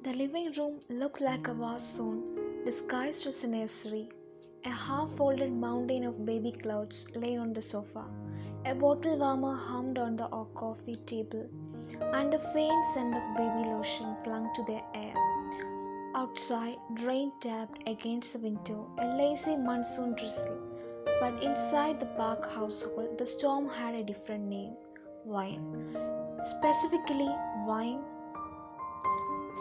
The living room looked like a war zone, disguised as a nursery. A half-folded mountain of baby clothes lay on the sofa. A bottle warmer hummed on the coffee table, and the faint scent of baby lotion clung to the air. Outside, rain tapped against the window, a lazy monsoon drizzle. But inside the Park household, the storm had a different name: wine. Specifically, wine.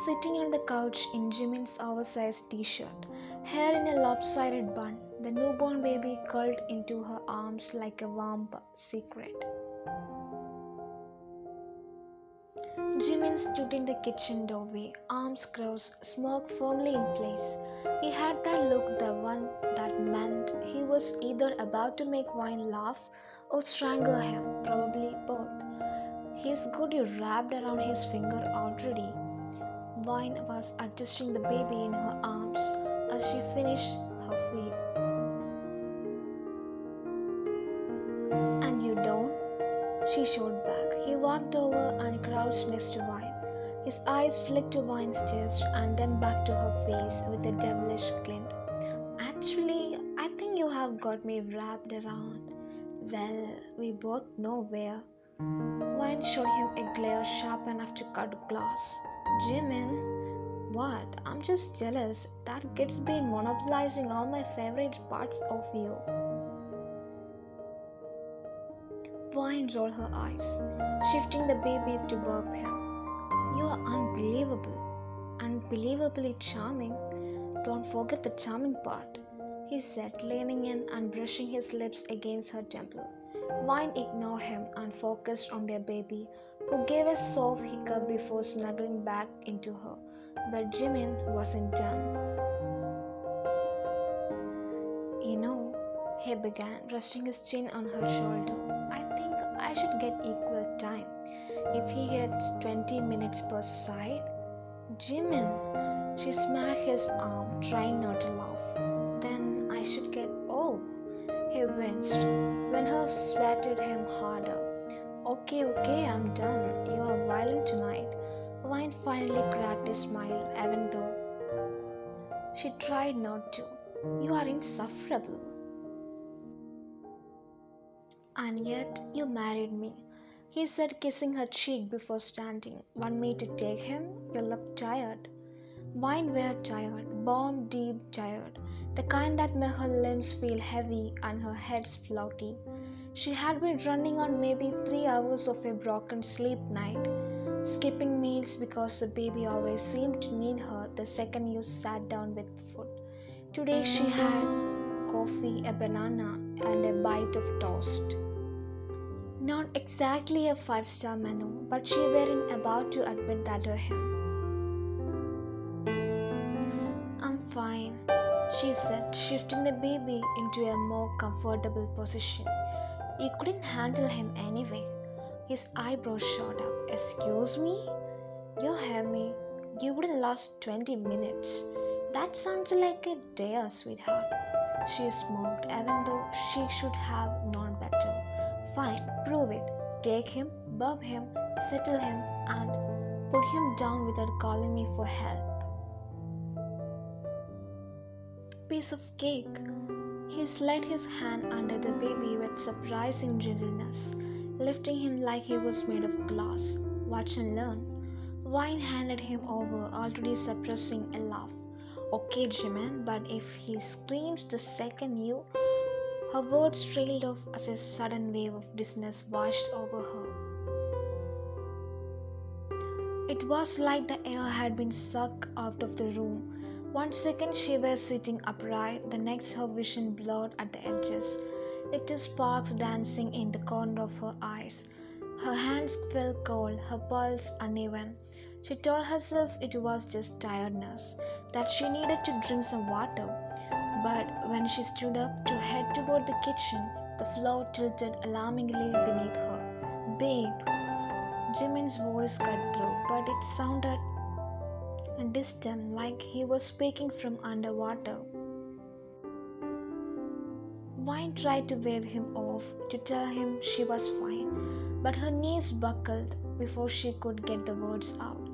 Sitting on the couch in Jimin's oversized t-shirt, hair in a lopsided bun, the newborn baby curled into her arms like a warm secret. Jimin stood in the kitchen doorway, arms crossed, smoke firmly in place. He had that look, the one that meant he was either about to make Wine laugh or strangle him, probably both. He's got you wrapped around his finger already. Wine was adjusting the baby in her arms as she finished her feed. "And you don't?" she shot back. He walked over and crouched next to Wine. His eyes flicked to Wine's chest and then back to her face with a devilish glint. "Actually, I think you have got me wrapped around. Well, we both know where." Wine showed him a glare sharp enough to cut glass. "Jimin, what? I'm just jealous. That kid's been monopolizing all my favorite parts of you." Vine rolled her eyes, shifting the baby to burp him. "You are unbelievable. Unbelievably charming. Don't forget the charming part," he said, leaning in and brushing his lips against her temple. Vine ignored him and focused on their baby, who gave a soft hiccup before snuggling back into her. But Jimin wasn't done. "You know," he began, resting his chin on her shoulder, "I think I should get equal time. If he gets 20 minutes per side." "Jimin!" She smacked his arm, trying not to laugh. "Then I should get oh." He winced when her swatted him harder. Okay, I'm done. You are violent tonight." Wine finally cracked a smile, even though she tried not to. "You are insufferable. And yet you married me," he said, kissing her cheek before standing. "Want me to take him? You look tired." Wine were tired, bone deep tired, the kind that made her limbs feel heavy and her head floaty. She had been running on maybe 3 hours of a broken sleep night, skipping meals because the baby always seemed to need her the second you sat down with food. Today she had coffee, a banana, and a bite of toast. Not exactly a 5-star menu, but she weren't about to admit that to him. "I'm fine," she said, shifting the baby into a more comfortable position. "You couldn't handle him anyway." His eyebrows shot up. "Excuse me? You hear me? You wouldn't last 20 minutes. That sounds like a dare, sweetheart." She smoked, even though she should have known better. "Fine, prove it. Take him, burp him, settle him, and put him down without calling me for help." "Piece of cake." He slid his hand under the baby with surprising gentleness, lifting him like he was made of glass. "Watch and learn." Wine handed him over, already suppressing a laugh. "Okay, Jimin, but if he screams the second you..." Her words trailed off as a sudden wave of dizziness washed over her. It was like the air had been sucked out of the room. One second she was sitting upright, the next her vision blurred at the edges, little sparks dancing in the corner of her eyes. Her hands felt cold, her pulse uneven. She told herself it was just tiredness, that she needed to drink some water. But when she stood up to head toward the kitchen, the floor tilted alarmingly beneath her. "Babe." Jimin's voice cut through, but it sounded distant, like he was speaking from underwater. Wine tried to wave him off, to tell him she was fine, but her knees buckled before she could get the words out.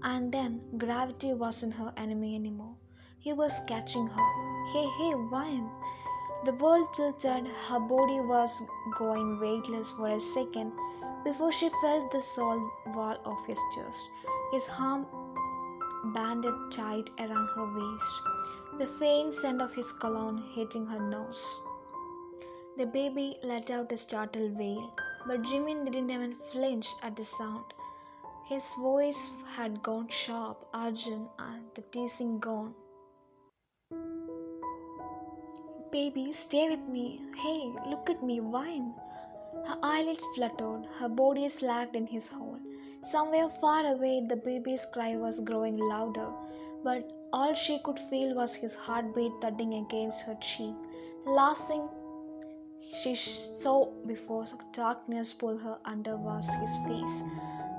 And then gravity wasn't her enemy anymore. He was catching her. Hey, hey, Wine! The world tilted, her body was going weightless for a second before she felt the solid wall of his chest, his arm banded tight around her waist, the faint scent of his cologne hitting her nose. The baby let out a startled wail, but Jimin didn't even flinch at the sound. His voice had gone sharp, urgent, and the teasing gone. Baby, stay with me. Hey, look at me, whine. Her eyelids fluttered, her body slacked in his hold. Somewhere far away, the baby's cry was growing louder, but all she could feel was his heartbeat thudding against her cheek. The last thing she saw before darkness pulled her under was his face,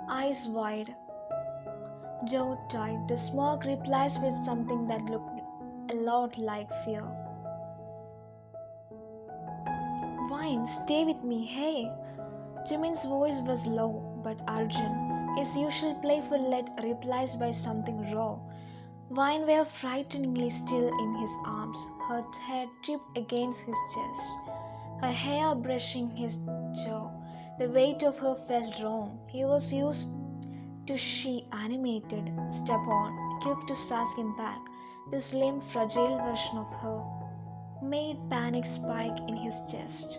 eyes wide, jaw tight. The smoke replaced with something that looked a lot like fear. Vine, stay with me, hey! Jimin's voice was low but urgent, his usual playful lead replaced by something raw. Vine were frighteningly still in his arms, her head tipped against his chest, her hair brushing his jaw. The weight of her felt wrong. He was used to she animated, step-on, quick to sass him back. The slim, fragile version of her made panic spike in his chest.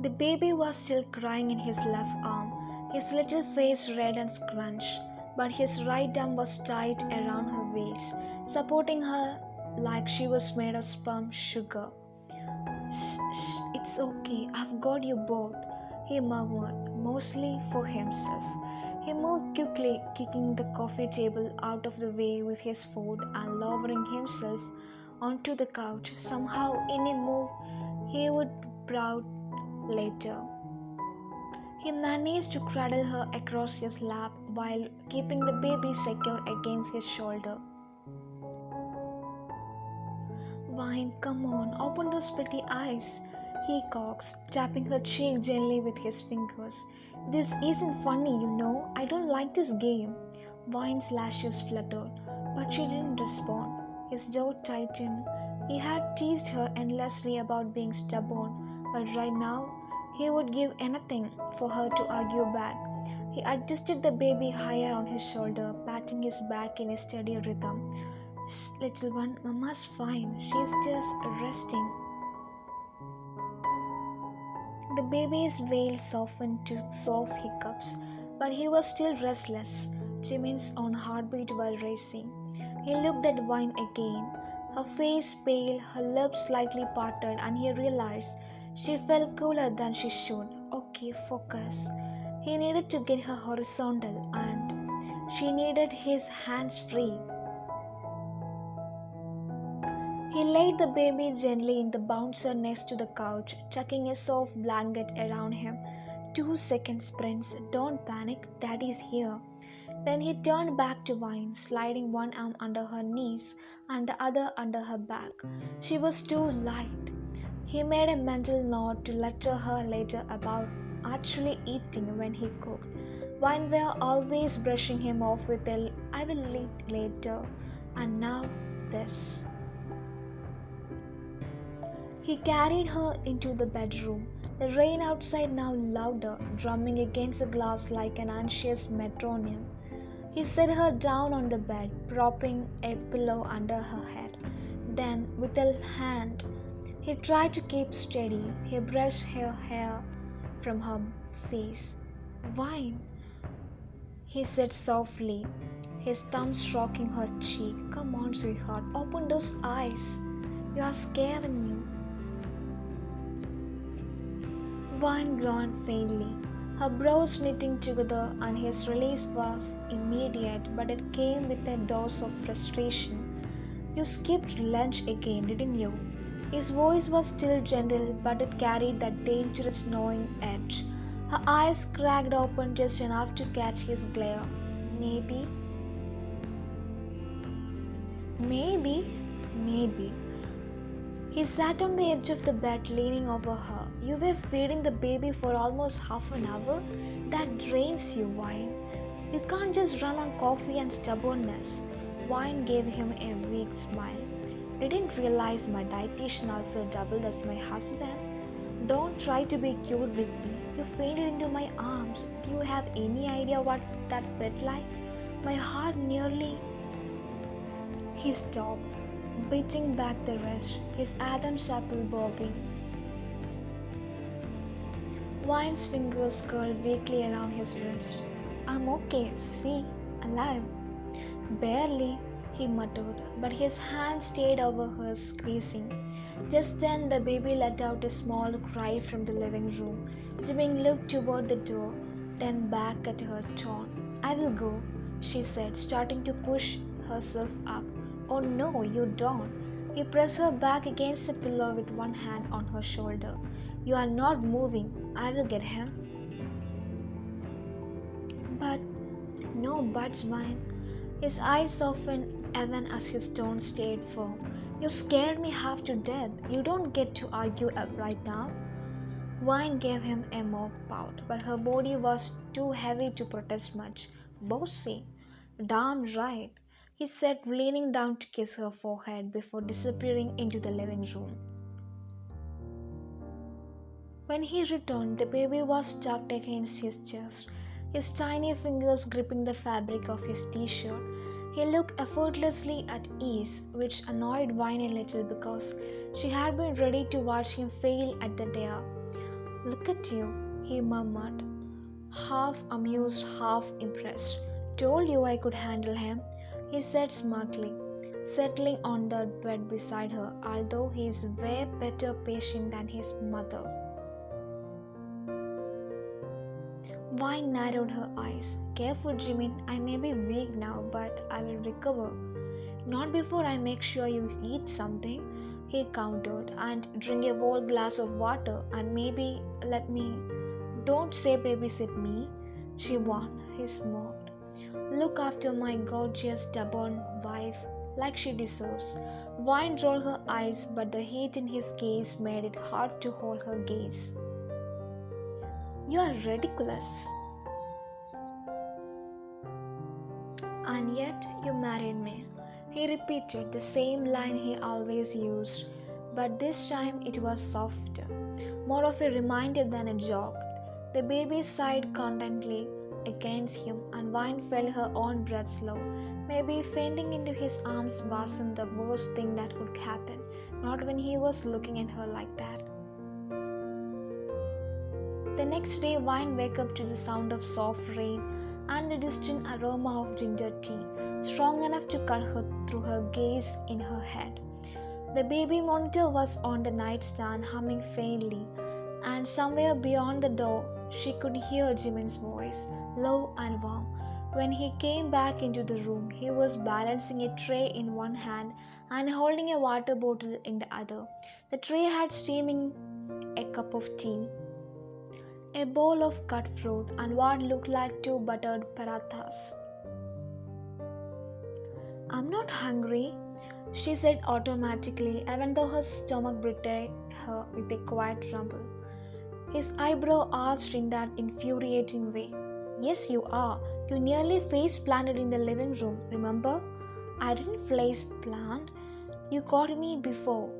The baby was still crying in his left arm, his little face red and scrunched, but his right arm was tight around her waist, supporting her like she was made of sperm sugar. Shh, shh, it's okay, I've got you both, he murmured, mostly for himself. He moved quickly, kicking the coffee table out of the way with his foot and lowering himself onto the couch. Somehow, in a move he would be proud later, he managed to cradle her across his lap while keeping the baby secure against his shoulder. Vine, come on, open those pretty eyes, he coaxed, tapping her cheek gently with his fingers. This isn't funny, you know. I don't like this game. Vine's lashes fluttered, but she didn't respond. His jaw tightened. He had teased her endlessly about being stubborn, but right now, he would give anything for her to argue back. He adjusted the baby higher on his shoulder, patting his back in a steady rhythm. Shh, little one, Mama's fine. She's just resting. The baby's wail softened to soft hiccups, but he was still restless. Jimin's own heartbeat was racing. He looked at Vine again, her face pale, her lips slightly parted, and he realized she felt cooler than she should. Okay, focus. He needed to get her horizontal, and she needed his hands free. He laid the baby gently in the bouncer next to the couch, tucking a soft blanket around him. 2 seconds, Prince. Don't panic. Daddy's here. Then he turned back to Vine, sliding one arm under her knees and the other under her back. She was too light. He made a mental note to lecture her later about actually eating when he cooked. Vine were always brushing him off with a "I will eat later," and now this. He carried her into the bedroom, the rain outside now louder, drumming against the glass like an anxious metronome. He set her down on the bed, propping a pillow under her head. Then, with a hand, he tried to keep steady. He brushed her hair from her face. "Vine," he said softly, his thumb stroking her cheek. "Come on, sweetheart, open those eyes. You are scaring me." Vine groaned faintly, her brows knitting together, and his release was immediate, but it came with a dose of frustration. "You skipped lunch again, didn't you?" His voice was still gentle, but it carried that dangerous gnawing edge. Her eyes cracked open just enough to catch his glare. Maybe. Maybe. He sat on the edge of the bed, leaning over her. "You were feeding the baby for almost half an hour? That drains you, Vine." You can't just run on coffee and stubbornness. Wine gave him a weak smile. Didn't realize my dietitian also doubled as my husband. Don't try to be cute with me. You fainted into my arms. Do you have any idea what that felt like? My heart nearly. He stopped, beating back the rest, his Adam's apple bobbing. Wine's fingers curled weakly around his wrist. I'm okay, see, alive. Barely, he muttered, but his hand stayed over hers, squeezing. Just then, the baby let out a small cry from the living room. Jimin looked toward the door, then back at her, torn. I will go, she said, starting to push herself up. Oh no, you don't. He pressed her back against the pillow with one hand on her shoulder. You are not moving. I will get him. But no buts, mine. His eyes softened even as his tone stayed firm. You scared me half to death. You don't get to argue up right now. Wine gave him a more pout, but her body was too heavy to protest much. Bossy. Damn right, he said, leaning down to kiss her forehead before disappearing into the living room. When he returned, the baby was tucked against his chest, his tiny fingers gripping the fabric of his t-shirt. He looked effortlessly at ease, which annoyed Vine a little because she had been ready to watch him fail at the dare. Look at you, he murmured, half amused, half impressed. Told you I could handle him, he said smartly, settling on the bed beside her, although he is way better patient than his mother. Vine narrowed her eyes. Careful, Jimin, I may be weak now, but I will recover. Not before I make sure you eat something, he countered, and drink a whole glass of water, and maybe let me. Don't say babysit me, she warned. He smirked. Look after my gorgeous, stubborn wife like she deserves. Vine rolled her eyes, but the heat in his gaze made it hard to hold her gaze. You are ridiculous. And yet you married me. He repeated the same line he always used, but this time it was softer, more of a reminder than a joke. The baby sighed contentedly against him, and Vine felt her own breath slow. Maybe fainting into his arms wasn't the worst thing that could happen, not when he was looking at her like that. The next day, Vine woke up to the sound of soft rain and the distant aroma of ginger tea, strong enough to cut her through her gaze in her head. The baby monitor was on the nightstand humming faintly, and somewhere beyond the door, she could hear Jimin's voice, low and warm. When he came back into the room, he was balancing a tray in one hand and holding a water bottle in the other. The tray had steaming a cup of tea, a bowl of cut fruit, and what looked like two buttered parathas. I'm not hungry, she said automatically, even though her stomach betrayed her with a quiet rumble. His eyebrow arched in that infuriating way. Yes, you are. You nearly face-planted in the living room, remember? I didn't face-plant. You caught me before.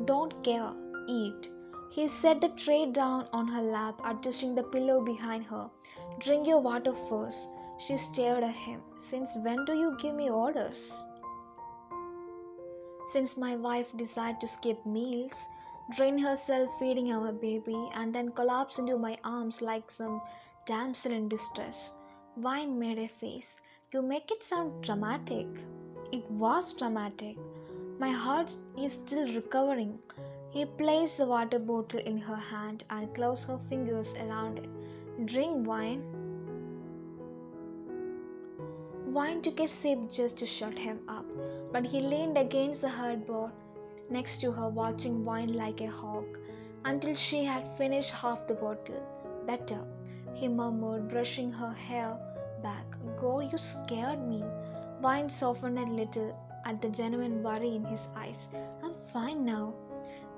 Don't care. Eat. He set the tray down on her lap, adjusting the pillow behind her. Drink your water first. She stared at him. Since when do you give me orders? Since my wife decided to skip meals, drain herself feeding our baby, and then collapse into my arms like some damsel in distress. Vine made a face. You make it sound dramatic. It was dramatic. My heart is still recovering. He placed the water bottle in her hand and closed her fingers around it. Drink, Vine. Vine took a sip just to shut him up, but he leaned against the headboard next to her, watching Vine like a hawk until she had finished half the bottle. Better, he murmured, brushing her hair back. Go, you scared me. Vine softened a little at the genuine worry in his eyes. I'm fine now.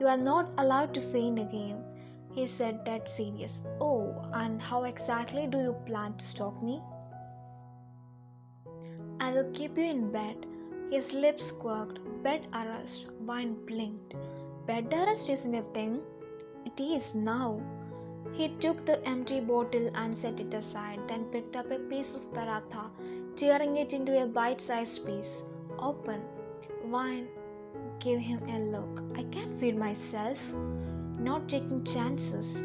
You are not allowed to faint again, he said, dead serious. Oh, and how exactly do you plan to stop me? will keep you in bed. His lips quirked. Bed arrest. Wine blinked. Bed arrest isn't a thing. It is now. He took the empty bottle and set it aside, then picked up a piece of paratha, tearing it into a bite-sized piece. Open. Wine. Give him a look. I can't feed myself. Not taking chances.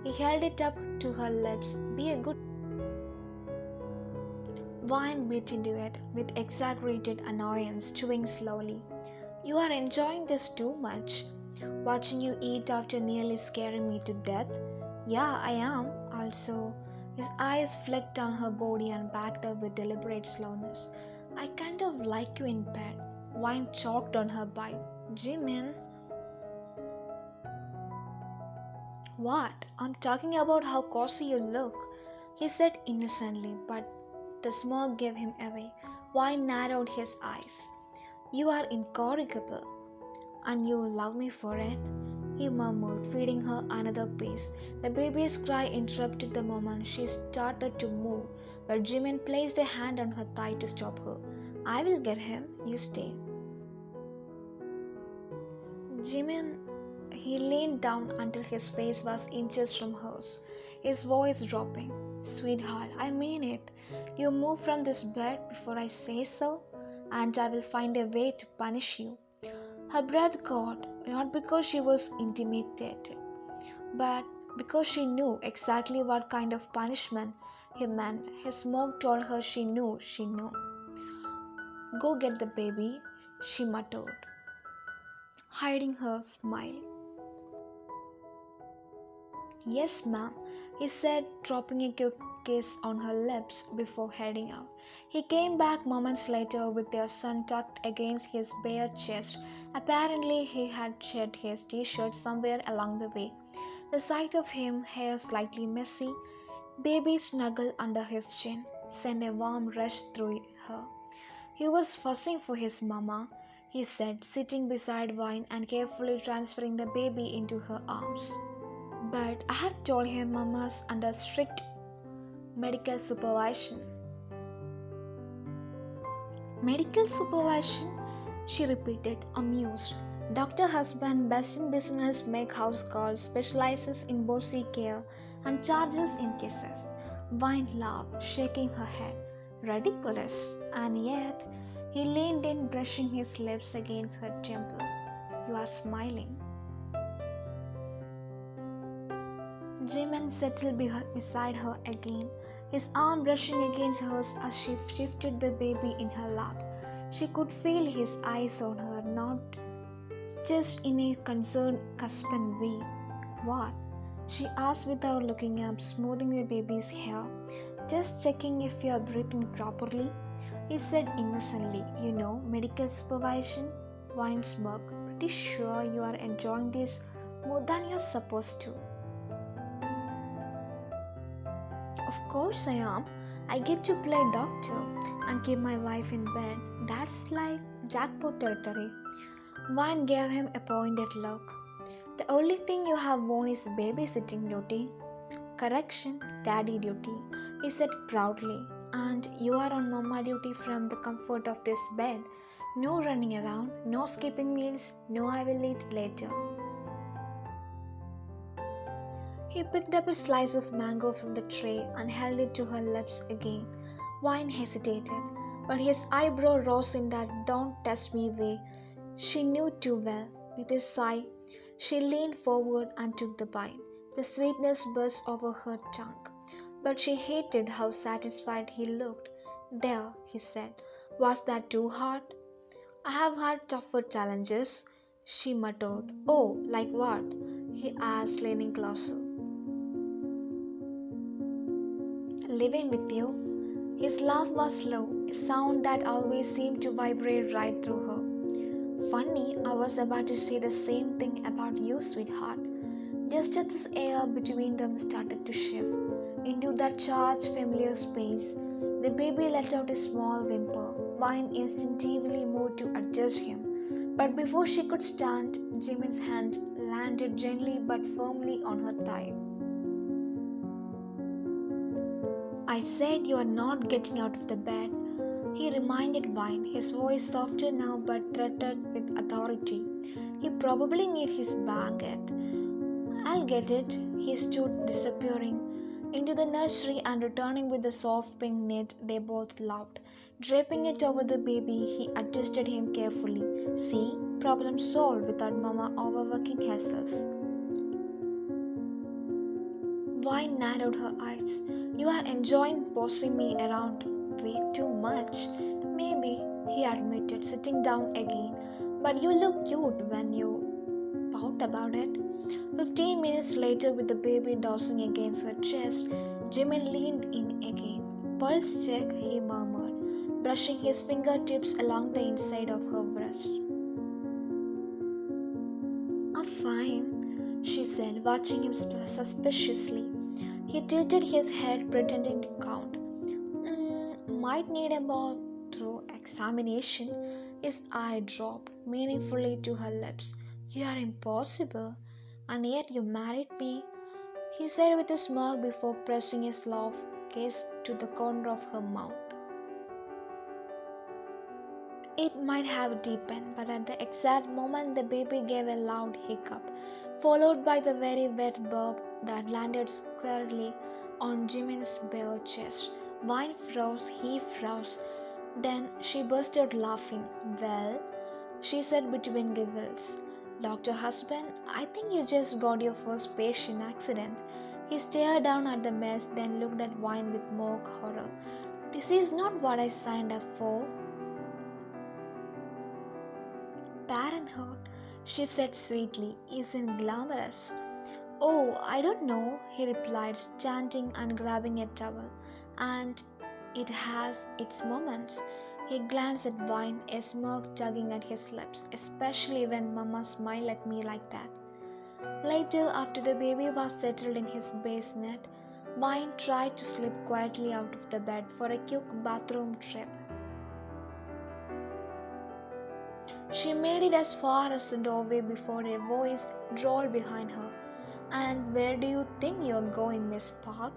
He held it up to her lips. Be a good. Wine bit into it with exaggerated annoyance, chewing slowly. You are enjoying this too much. Watching you eat after nearly scaring me to death. Yeah, I am. Also, his eyes flicked on her body and backed up with deliberate slowness. I kind of like you in bed. Wine choked on her bite. Jimin. What? I'm talking about how cozy you look, he said innocently, but the smoke gave him away. Wine narrowed his eyes. You are incorrigible. And you love me for it? He murmured, feeding her another piece. The baby's cry interrupted the moment she started to move, but Jimin placed a hand on her thigh to stop her. I will get him, you stay. Jimin, he leaned down until his face was inches from hers, his voice dropping. Sweetheart, I mean it. You move from this bed before I say so, and I will find a way to punish you. Her breath caught, not because she was intimidated, but because she knew exactly what kind of punishment he meant. His smoke told her she knew. Go get the baby, she muttered, hiding her smile. Yes, ma'am, he said, dropping a quick kiss on her lips before heading out. He came back moments later with their son tucked against his bare chest. Apparently, he had shed his t-shirt somewhere along the way. The sight of him, hair slightly messy, baby snuggled under his chin, sent a warm rush through her. He was fussing for his mama, he said, sitting beside Vine and carefully transferring the baby into her arms. But I have told him Mama's under strict medical supervision. Medical supervision? She repeated, amused. Doctor husband, best in business, make house calls, specializes in bossy care, and charges in kisses. Vine laughed, shaking her head. Ridiculous. And yet, he leaned in, brushing his lips against her temple. You are smiling. Jimin settled beside her again, his arm brushing against hers as she shifted the baby in her lap. She could feel his eyes on her, not just in a concerned, cusping way. What? She asked without looking up, smoothing the baby's hair. Just checking if you are breathing properly, he said innocently. You know, medical supervision? Wine smirked. Pretty sure you are enjoying this more than you're supposed to. Of course I am. I get to play doctor and keep my wife in bed. That's like jackpot territory. Vine gave him a pointed look. The only thing you have won is babysitting duty. Correction, daddy duty, he said proudly. And you are on mama duty from the comfort of this bed. No running around, no skipping meals, no I will eat later. He picked up a slice of mango from the tray and held it to her lips again. Vine hesitated, but his eyebrow rose in that don't test me way she knew too well. With a sigh, she leaned forward and took the bite. The sweetness burst over her tongue, but she hated how satisfied he looked. There, he said, was that too hard? I have had tougher challenges, she muttered. Oh, like what? He asked, leaning closer. Living with you. His laugh was low, a sound that always seemed to vibrate right through her. Funny, I was about to say the same thing about you, sweetheart. Just as the air between them started to shift into that charged, familiar space, the baby let out a small whimper. Vine instinctively moved to adjust him, but before she could stand, Jimin's hand landed gently but firmly on her thigh. I said you are not getting out of the bed. He reminded Vine, his voice softer now but threatened with authority. He probably needs his baguette. I'll get it. He stood, disappearing into the nursery and returning with the soft pink knit they both loved. Draping it over the baby, he adjusted him carefully. See, problem solved without Mama overworking herself. Vine narrowed her eyes. You are enjoying bossing me around way too much. Maybe, he admitted, sitting down again. But you look cute when you pout about it. 15 minutes later, with the baby dousing against her chest, Jimin leaned in again. Pulse check, he murmured, brushing his fingertips along the inside of her breast. I'm fine, she said, watching him suspiciously. He tilted his head, pretending to count. Might need a through examination. His eye dropped meaningfully to her lips. You are impossible, and yet you married me, he said with a smirk before pressing his soft kiss to the corner of her mouth. It might have deepened, but at the exact moment the baby gave a loud hiccup, followed by the very wet burp that landed squarely on Jimin's bare chest. Vine froze, he froze. Then she burst out laughing. Well, she said between giggles. Doctor husband, I think you just got your first patient accident. He stared down at the mess, then looked at Vine with mock horror. This is not what I signed up for. Parenthood, she said sweetly, isn't glamorous. Oh, I don't know, he replied, chanting and grabbing a towel. And it has its moments. He glanced at Vine, a smirk tugging at his lips, especially when Mama smiled at me like that. Later, after the baby was settled in his bassinet, Vine tried to slip quietly out of the bed for a quick bathroom trip. She made it as far as the doorway before a voice drawled behind her. And where do you think you're going, Miss Park?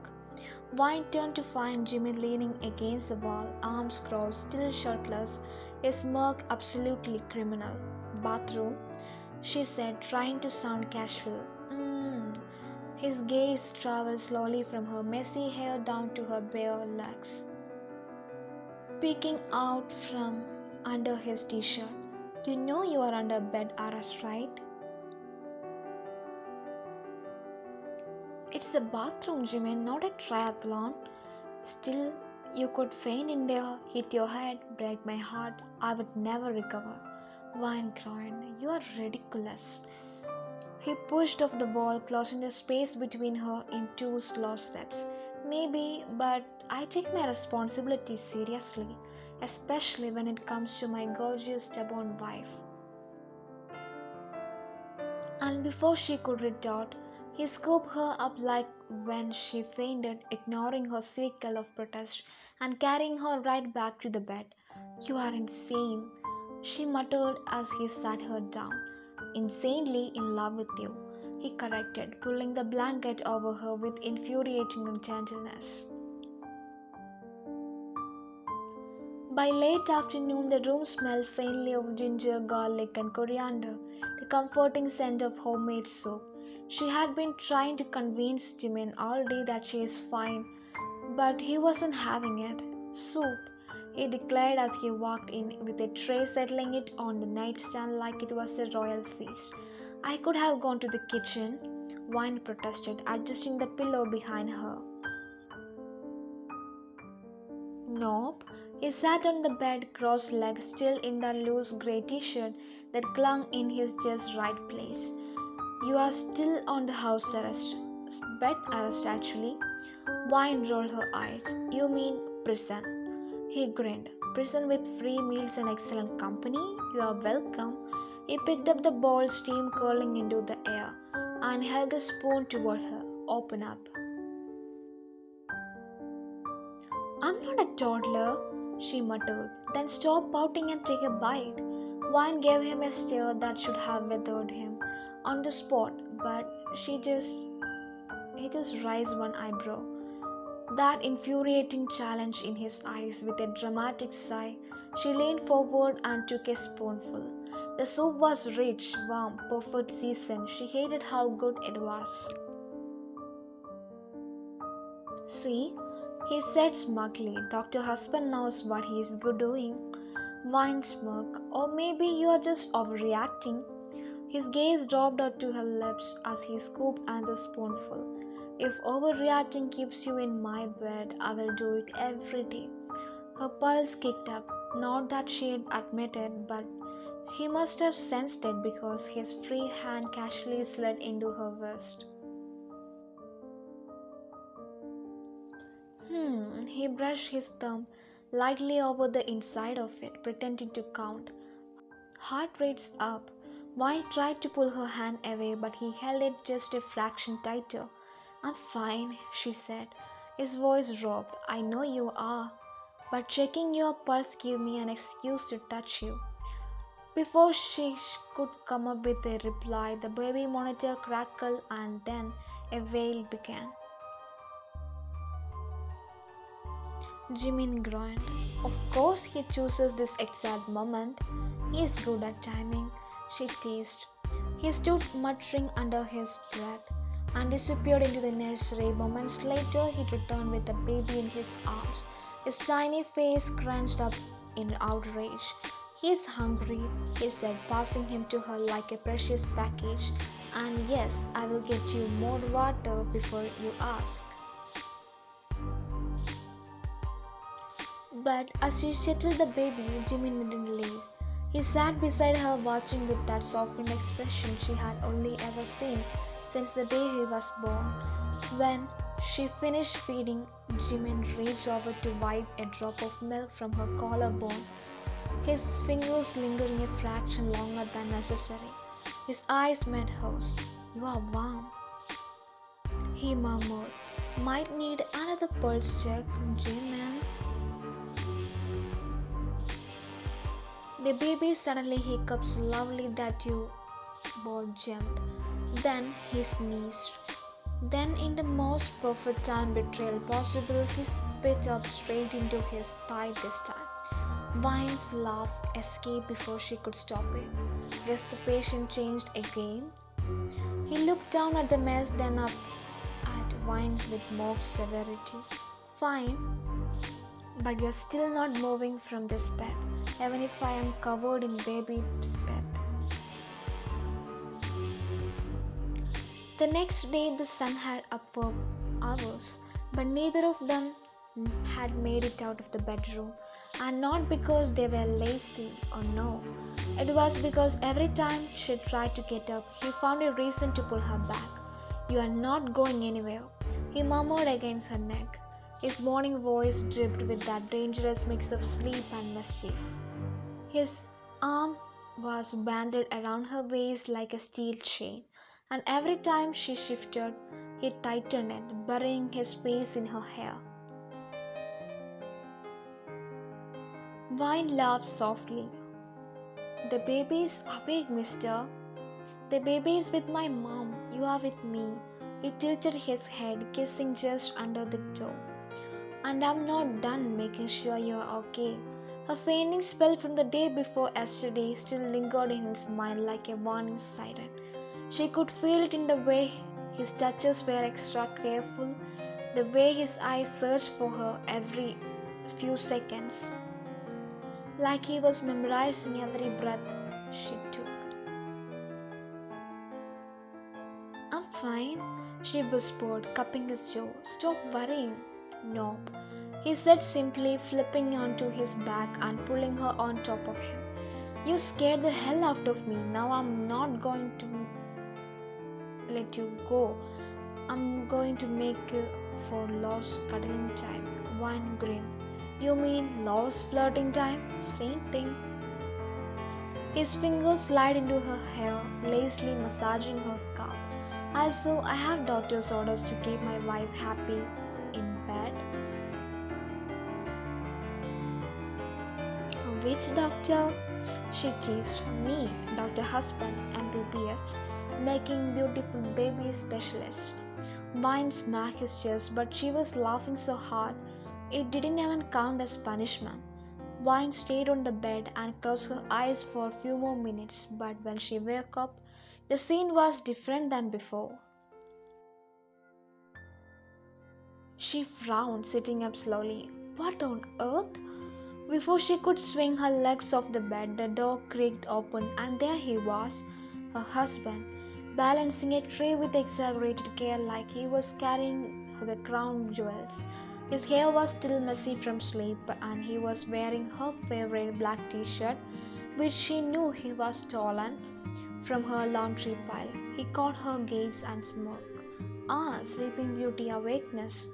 Vine turned to find Jimmy leaning against the wall, arms crossed, still shirtless, his smirk absolutely criminal. Bathroom, she said, trying to sound casual. His gaze traveled slowly from her messy hair down to her bare legs, peeking out from under his t-shirt. You know you are under bed arrest, right? It's a bathroom, Jimmy, not a triathlon. Still, you could faint in there, hit your head, break my heart. I would never recover. Vine groaned. You are ridiculous. He pushed off the wall, closing the space between her in 2 slow steps. Maybe, but I take my responsibilities seriously, especially when it comes to my gorgeous stubborn wife. And before she could retort, he scooped her up like when she fainted, ignoring her sweet call of protest and carrying her right back to the bed. You are insane, she muttered as he sat her down. Insanely in love with you, he corrected, pulling the blanket over her with infuriating gentleness. By late afternoon, the room smelled faintly of ginger, garlic, and coriander, the comforting scent of homemade soup. She had been trying to convince Jimin all day that she is fine, but he wasn't having it. Soup, he declared as he walked in with a tray, settling it on the nightstand like it was a royal feast. I could have gone to the kitchen, Vine protested, adjusting the pillow behind her. Nope. He sat on the bed, cross-legged, still in the loose grey t-shirt that clung in his just right place. You are still on the house arrest. Bed arrest, actually. Vine rolled her eyes. You mean prison? He grinned. Prison with free meals and excellent company? You are welcome. He picked up the bowl, steam curling into the air, and held the spoon toward her. Open up. I'm not a toddler, she muttered. Then stop pouting and take a bite. Vine gave him a stare that should have withered him on the spot, but he just raised one eyebrow. That infuriating challenge in his eyes. With a dramatic sigh, she leaned forward and took a spoonful. The soup was rich, warm, perfect seasoned. She hated how good it was. See, he said smugly, Dr. Husband knows what he is good doing. Wine smirk, or maybe you are just overreacting. His gaze dropped out to her lips as he scooped another spoonful. If overreacting keeps you in my bed, I will do it every day. Her pulse kicked up, not that she had admitted, but he must have sensed it because his free hand casually slid into her wrist. He brushed his thumb lightly over the inside of it, pretending to count. Heart rates up. Wine tried to pull her hand away, but he held it just a fraction tighter. I'm fine, she said. His voice dropped. I know you are, but checking your pulse gave me an excuse to touch you. Before she could come up with a reply, the baby monitor crackled and then a wail began. Jimin groaned. Of course he chooses this exact moment. He is good at timing, she teased. He stood muttering under his breath and disappeared into the nursery. Moments later he returned with the baby in his arms, his tiny face scrunched up in outrage. He's hungry, he said, passing him to her like a precious package. And yes, I will get you more water before you ask. But as she settled the baby, Jimin didn't leave. He sat beside her watching with that softened expression she had only ever seen since the day he was born. When she finished feeding, Jimin reached over to wipe a drop of milk from her collarbone, his fingers lingering a fraction longer than necessary. His eyes met hers. You are warm, he murmured. Might need another pulse check, Jimin. The baby suddenly hiccuped so loudly that you both jumped. Then he sneezed. Then, in the most perfect time betrayal possible, he spit up straight into his thigh this time. Vine's laugh escaped before she could stop it. Guess the patient changed again. He looked down at the mess, then up at Vines with mock severity. Fine, but you're still not moving from this bed, even if I am covered in baby spit. The next day the sun had up for hours, but neither of them had made it out of the bedroom, and not because they were lazy or no. It was because every time she tried to get up, he found a reason to pull her back. You are not going anywhere, he murmured against her neck. His morning voice dripped with that dangerous mix of sleep and mischief. His arm was banded around her waist like a steel chain, and every time she shifted, he tightened it, burying his face in her hair. Vine laughed softly. The baby's awake, mister. The baby is with my mom. You are with me. He tilted his head, kissing just under the toe. And I'm not done making sure you're okay. Her fainting spell from the day before yesterday still lingered in his mind like a warning siren. She could feel it in the way his touches were extra careful, the way his eyes searched for her every few seconds, like he was memorizing every breath she took. I'm fine, she whispered, cupping his jaw. Stop worrying. Nope, he said simply, flipping onto his back and pulling her on top of him. You scared the hell out of me. Now I'm not going to let you go. I'm going to make for lost cuddling time. Wine grinned. You mean lost flirting time? Same thing. His fingers slid into her hair, lazily massaging her scalp. Also, I have doctor's orders to keep my wife happy in bed. Which doctor? She teased. Me, Dr. Husband, MBBS, making beautiful baby specialist. Wine smacked his chest, but she was laughing so hard it didn't even count as punishment. Wine stayed on the bed and closed her eyes for a few more minutes, but when she woke up, the scene was different than before. She frowned, sitting up slowly. What on earth? Before she could swing her legs off the bed, the door creaked open, and there he was, her husband, balancing a tray with exaggerated care like he was carrying the crown jewels. His hair was still messy from sleep, and he was wearing her favorite black t-shirt, which she knew he was stolen from her laundry pile. He caught her gaze and smirked. Ah, sleeping beauty awakeness.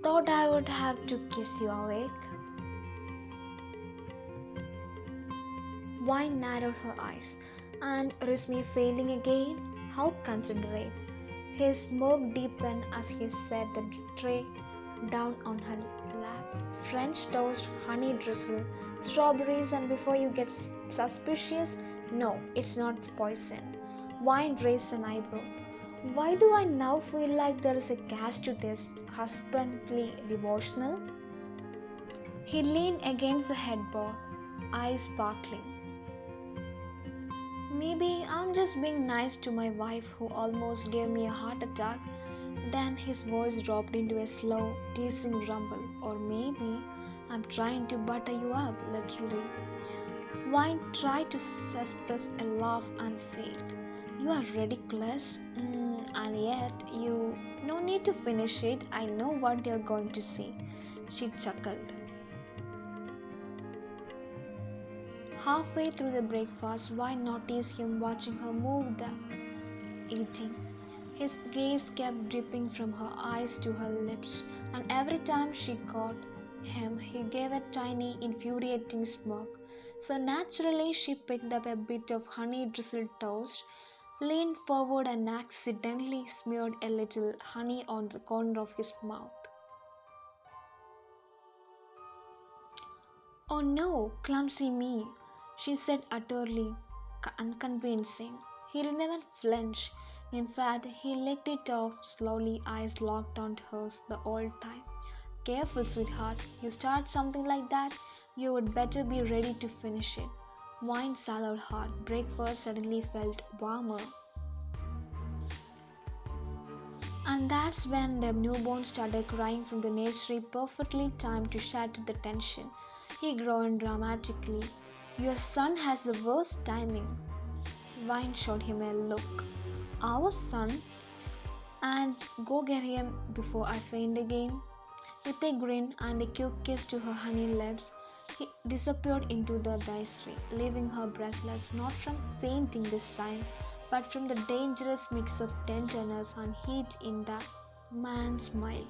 Thought I would have to kiss you awake. Wine narrowed her eyes. And risk me failing again? How considerate. His smirk deepened as he set the tray down on her lap. French toast, honey drizzle, strawberries, and before you get suspicious, no, it's not poison. Wine raised an eyebrow. Why do I now feel like there is a catch to this husbandly devotional? He leaned against the headboard, eyes sparkling. Maybe I'm just being nice to my wife who almost gave me a heart attack. Then his voice dropped into a slow, teasing rumble. Or maybe I'm trying to butter you up, literally. Wine tried to suppress a laugh and failed. You are ridiculous. And yet you... No need to finish it. I know what you're going to say. She chuckled. Halfway through the breakfast, Wine noticed him watching her move eating. His gaze kept dripping from her eyes to her lips, and every time she caught him, he gave a tiny, infuriating smirk. So naturally, she picked up a bit of honey-drizzled toast, leaned forward and accidentally smeared a little honey on the corner of his mouth. Oh no, clumsy me, she said utterly unconvincing. He didn't even flinch. In fact, he licked it off slowly, eyes locked on hers the whole time. Careful, sweetheart. You start something like that, you would better be ready to finish it. Wine swallowed hard. Breakfast suddenly felt warmer. And that's when the newborn started crying from the nursery, perfectly timed to shatter the tension. He groaned dramatically. Your son has the worst timing. Wine showed him a look. Our son? And go get him before I faint again. With a grin and a quick kiss to her honey lips, he disappeared into the nursery, leaving her breathless, not from fainting this time, but from the dangerous mix of tenderness and heat in the man's smile.